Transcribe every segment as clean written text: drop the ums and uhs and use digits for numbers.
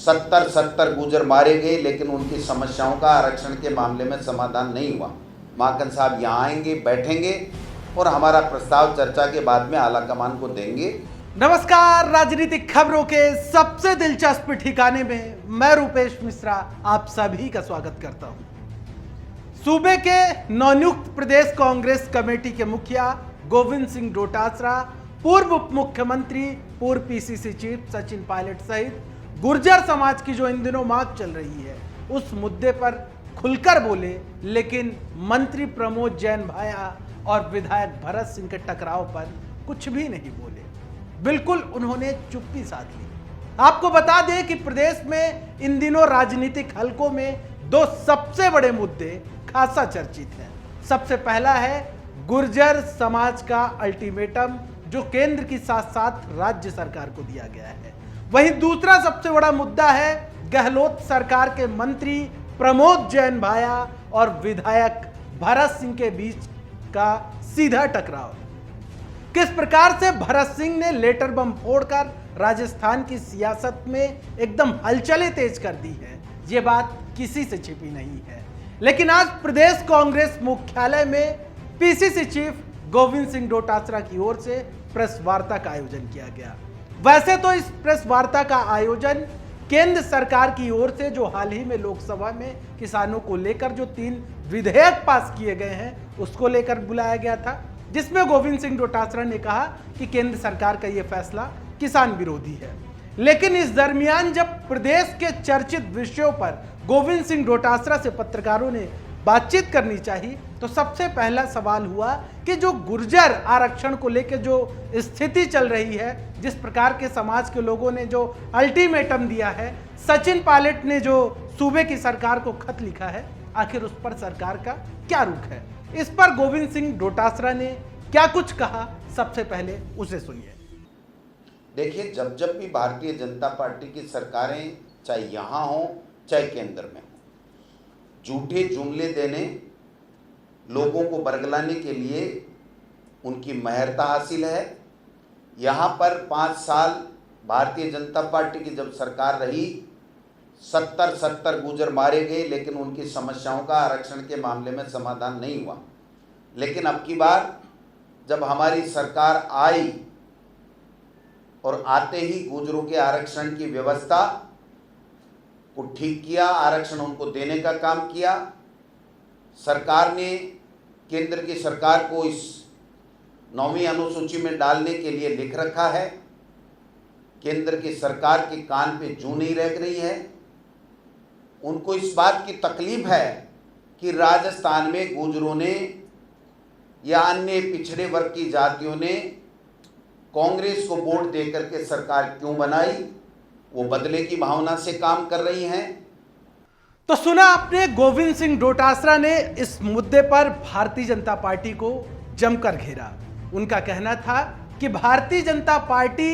70 गुर्जर मारे गए, लेकिन उनकी समस्याओं का आरक्षण के मामले में समाधान नहीं हुआ। माकन साहब यहाँ आएंगे, बैठेंगे और हमारा प्रस्ताव चर्चा के बाद में आलाकमान को देंगे। नमस्कार, राजनीतिक खबरों के सबसे दिलचस्प ठिकाने में मैं रूपेश मिश्रा आप सभी का स्वागत करता हूं। सूबे के नवनियुक्त प्रदेश कांग्रेस कमेटी के मुखिया गोविंद सिंह डोटासरा, पूर्व उप मुख्यमंत्री, पूर्व पीसीसी चीफ सचिन पायलट सहित गुर्जर समाज की जो इन दिनों मांग चल रही है उस मुद्दे पर खुलकर बोले, लेकिन मंत्री प्रमोद जैन भाया और विधायक भरत सिंह के टकराव पर कुछ भी नहीं बोले। बिल्कुल उन्होंने चुप्पी साध ली। आपको बता दें कि प्रदेश में इन दिनों राजनीतिक हलकों में दो सबसे बड़े मुद्दे खासा चर्चित हैं। सबसे पहला है गुर्जर समाज का अल्टीमेटम, जो केंद्र की साथ साथ राज्य सरकार को दिया गया है। वहीं दूसरा सबसे बड़ा मुद्दा है गहलोत सरकार के मंत्री प्रमोद जैन भाया और विधायक भरत सिंह के बीच का सीधा टकराव। किस प्रकार से भरत सिंह ने लेटर बम फोड़कर राजस्थान की सियासत में एकदम हलचलें तेज कर दी है, ये बात किसी से छिपी नहीं है। लेकिन आज प्रदेश कांग्रेस मुख्यालय में पीसीसी चीफ गोविंद सिंह डोटासरा की ओर से प्रेस वार्ता का आयोजन किया गया। वैसे तो इस प्रेस वार्ता का आयोजन केंद्र सरकार की ओर से जो हाल ही में लोकसभा में किसानों को लेकर जो 3 विधेयक पास किए गए हैं उसको लेकर बुलाया गया था, जिसमें गोविंद सिंह डोटासरा ने कहा कि केंद्र सरकार का यह फैसला किसान विरोधी है। लेकिन इस दरमियान जब प्रदेश के चर्चित विषयों पर गोविंद सिंह डोटासरा से पत्रकारों ने बातचीत करनी चाहिए तो सबसे पहला सवाल हुआ कि जो गुर्जर आरक्षण को लेकर जो स्थिति चल रही है, जिस प्रकार के समाज के लोगों ने जो अल्टीमेटम दिया है, सचिन पायलट ने जो सूबे की सरकार को खत लिखा है, आखिर उस पर सरकार का क्या रुख है? इस पर गोविंद सिंह डोटासरा ने क्या कुछ कहा, सबसे पहले उसे सुनिए। देखिए, जब जब भी भारतीय जनता पार्टी की सरकारें चाहे यहाँ हो चाहे केंद्र में हो, झूठे जुमले देने, लोगों को बरगलाने के लिए उनकी महरता हासिल है। यहाँ पर 5 साल भारतीय जनता पार्टी की जब सरकार रही, 70 गुर्जर मारे गए, लेकिन उनकी समस्याओं का आरक्षण के मामले में समाधान नहीं हुआ। लेकिन अब की बार जब हमारी सरकार आई और आते ही गुर्जरों के आरक्षण की व्यवस्था को ठीक किया, आरक्षण उनको देने का काम किया। सरकार ने केंद्र की सरकार को इस 9वीं अनुसूची में डालने के लिए लिख रखा है। केंद्र की सरकार के कान पे जूं नहीं रह रही है। उनको इस बात की तकलीफ है कि राजस्थान में गुर्जरों ने या अन्य पिछड़े वर्ग की जातियों ने कांग्रेस को वोट देकर के सरकार क्यों बनाई। वो बदले की भावना से काम कर रही हैं। तो सुना आपने, गोविंद सिंह डोटासरा ने इस मुद्दे पर भारतीय जनता पार्टी को जमकर घेरा। उनका कहना था कि भारतीय जनता पार्टी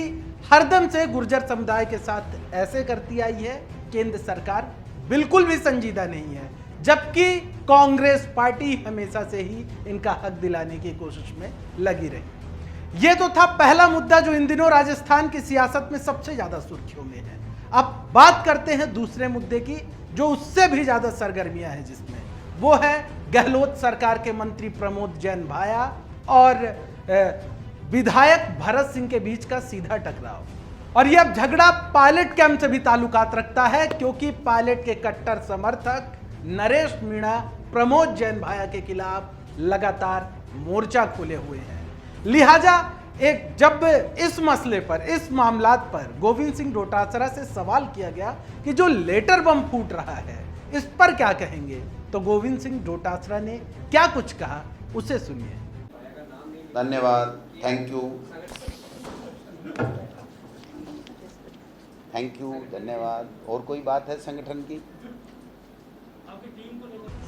हरदम से गुर्जर समुदाय के साथ ऐसे करती आई है, केंद्र सरकार बिल्कुल भी संजीदा नहीं है, जबकि कांग्रेस पार्टी हमेशा से ही इनका हक दिलाने की कोशिश में लगी रही। यह तो था पहला मुद्दा जो इन दिनों राजस्थान की सियासत में सबसे ज्यादा सुर्खियों में है। अब बात करते हैं दूसरे मुद्दे की, जो उससे भी ज्यादा सरगर्मियां हैं, जिसमें वो है गहलोत सरकार के मंत्री प्रमोद जैन भाया और विधायक भरत सिंह के बीच का सीधा टकराव। और यह अब झगड़ा पायलट कैंप से भी ताल्लुकात रखता है, क्योंकि पायलट के कट्टर समर्थक नरेश मीणा प्रमोद जैन भाया के खिलाफ लगातार मोर्चा खोले हुए हैं। लिहाजा जब इस मसले पर, इस मामलात पर गोविंद सिंह डोटासरा से सवाल किया गया कि जो लेटर बम फूट रहा है इस पर क्या कहेंगे, तो गोविंद सिंह डोटासरा ने क्या कुछ कहा, उसे सुनिए। धन्यवाद, थैंक यू, धन्यवाद। और कोई बात है संगठन की?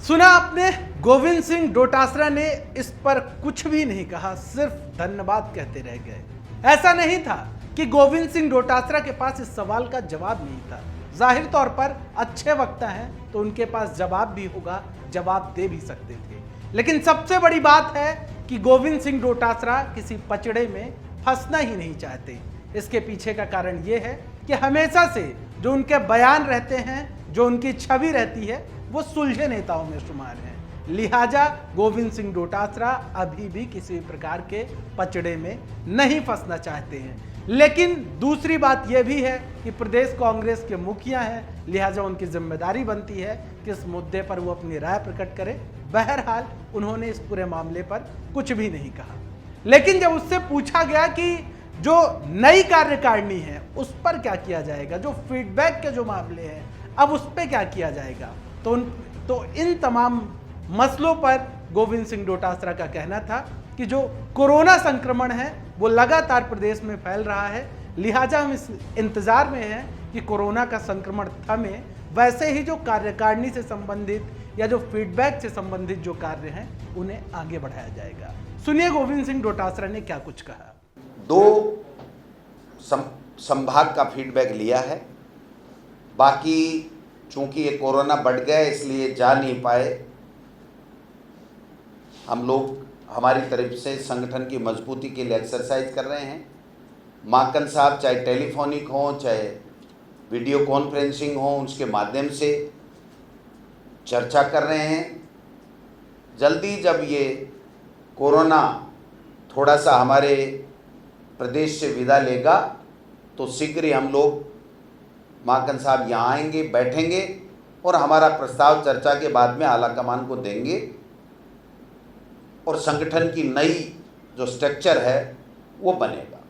सुना आपने, गोविंद सिंह डोटासरा ने इस पर कुछ भी नहीं कहा, सिर्फ धन्यवाद कहते रह गए। ऐसा नहीं था कि गोविंद सिंह डोटासरा के पास इस सवाल का जवाब नहीं था। जाहिर तौर पर अच्छे वक्ता हैं तो उनके पास जवाब भी होगा, जवाब दे भी सकते थे। लेकिन सबसे बड़ी बात है कि गोविंद सिंह डोटासरा किसी पचड़े में फंसना ही नहीं चाहते। इसके पीछे का कारण यह है कि हमेशा से जो उनके बयान रहते हैं, जो उनकी छवि रहती है, वो सुलझे नेताओं में शुमार हैं। लिहाजा गोविंद सिंह डोटासरा अभी भी किसी प्रकार के पचड़े में नहीं फंसना चाहते हैं। लेकिन दूसरी बात यह भी है कि प्रदेश कांग्रेस के मुखिया हैं, लिहाजा उनकी जिम्मेदारी बनती है कि इस मुद्दे पर वो अपनी राय प्रकट करें। बहरहाल उन्होंने इस पूरे मामले पर कुछ भी नहीं कहा। लेकिन जब उससे पूछा गया कि जो नई कार्यकारिणी है उस पर क्या किया जाएगा, जो फीडबैक के जो मामले हैं अब उस पर क्या किया जाएगा, तो इन तमाम मसलों पर गोविंद सिंह डोटासरा का कहना था कि जो कोरोना संक्रमण है वो लगातार प्रदेश में फैल रहा है, लिहाजा हम इस इंतजार में हैं कि कोरोना का संक्रमण थमे, वैसे ही जो कार्यकारिणी से संबंधित या जो फीडबैक से संबंधित जो कार्य हैं उन्हें आगे बढ़ाया जाएगा। सुनिए गोविंद सिंह डोटासरा ने क्या कुछ कहा। 2 संभाग का फीडबैक लिया है, बाकी चूंकि ये कोरोना बढ़ गया इसलिए जा नहीं पाए। हम लोग हमारी तरफ से संगठन की मजबूती के लिए एक्सरसाइज कर रहे हैं। माकन साहब चाहे टेलीफोनिक हो चाहे वीडियो कॉन्फ्रेंसिंग हो, उसके माध्यम से चर्चा कर रहे हैं। जल्दी जब ये कोरोना थोड़ा सा हमारे प्रदेश से विदा लेगा तो शीघ्र ही हम लोग माकन साहब यहाँ आएंगे, बैठेंगे और हमारा प्रस्ताव चर्चा के बाद में आला कमान को देंगे और संगठन की नई जो स्ट्रक्चर है वो बनेगा।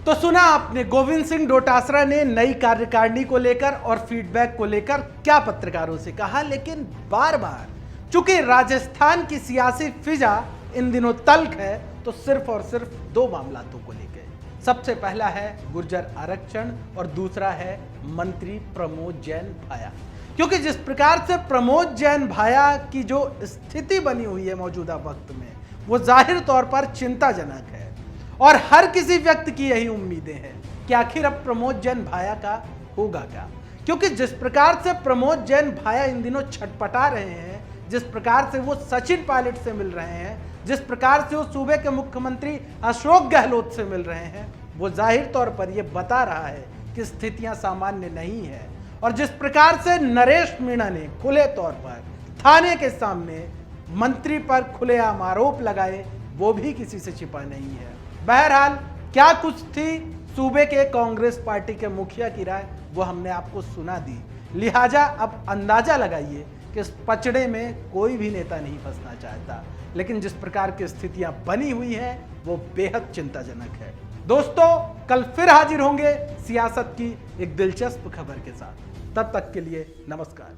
तो सुना आपने गोविंद सिंह डोटासरा ने नई कार्यकारिणी को लेकर और फीडबैक को लेकर क्या पत्रकारों से कहा। लेकिन बार बार चूंकि राजस्थान की सियासी फिजा इन दिनों तल्ख है तो सिर्फ और सिर्फ 2 मामलातों को लेकर। सबसे पहला है गुर्जर आरक्षण और दूसरा है मंत्री प्रमोद जैन भाया। क्योंकि जिस प्रकार से प्रमोद जैन भाया की जो स्थिति बनी हुई है मौजूदा वक्त में वो जाहिर तौर पर चिंताजनक है और हर किसी व्यक्ति की यही उम्मीदें हैं कि आखिर अब प्रमोद जैन भाया का होगा क्या। क्योंकि जिस प्रकार से प्रमोद जैन भाया इन दिनों छटपटा रहे हैं, जिस प्रकार से वो सचिन पायलट से मिल रहे हैं, जिस प्रकार से वो सूबे के मुख्यमंत्री अशोक गहलोत से मिल रहे हैं, वो जाहिर तौर पर ये बता रहा है कि स्थितियां सामान्य नहीं है। और जिस प्रकार से नरेश मीणा ने खुले तौर पर थाने के सामने मंत्री पर खुलेआम आरोप लगाए, वो भी किसी से छिपा नहीं है। बहरहाल क्या कुछ थी सूबे के कांग्रेस पार्टी के मुखिया की राय, वो हमने आपको सुना दी। लिहाजा अब अंदाजा लगाइए कि इस पचड़े में कोई भी नेता नहीं फंसना चाहता, लेकिन जिस प्रकार की स्थितियां बनी हुई हैं वो बेहद चिंताजनक है। दोस्तों, कल फिर हाजिर होंगे सियासत की एक दिलचस्प खबर के साथ। तब तक के लिए नमस्कार।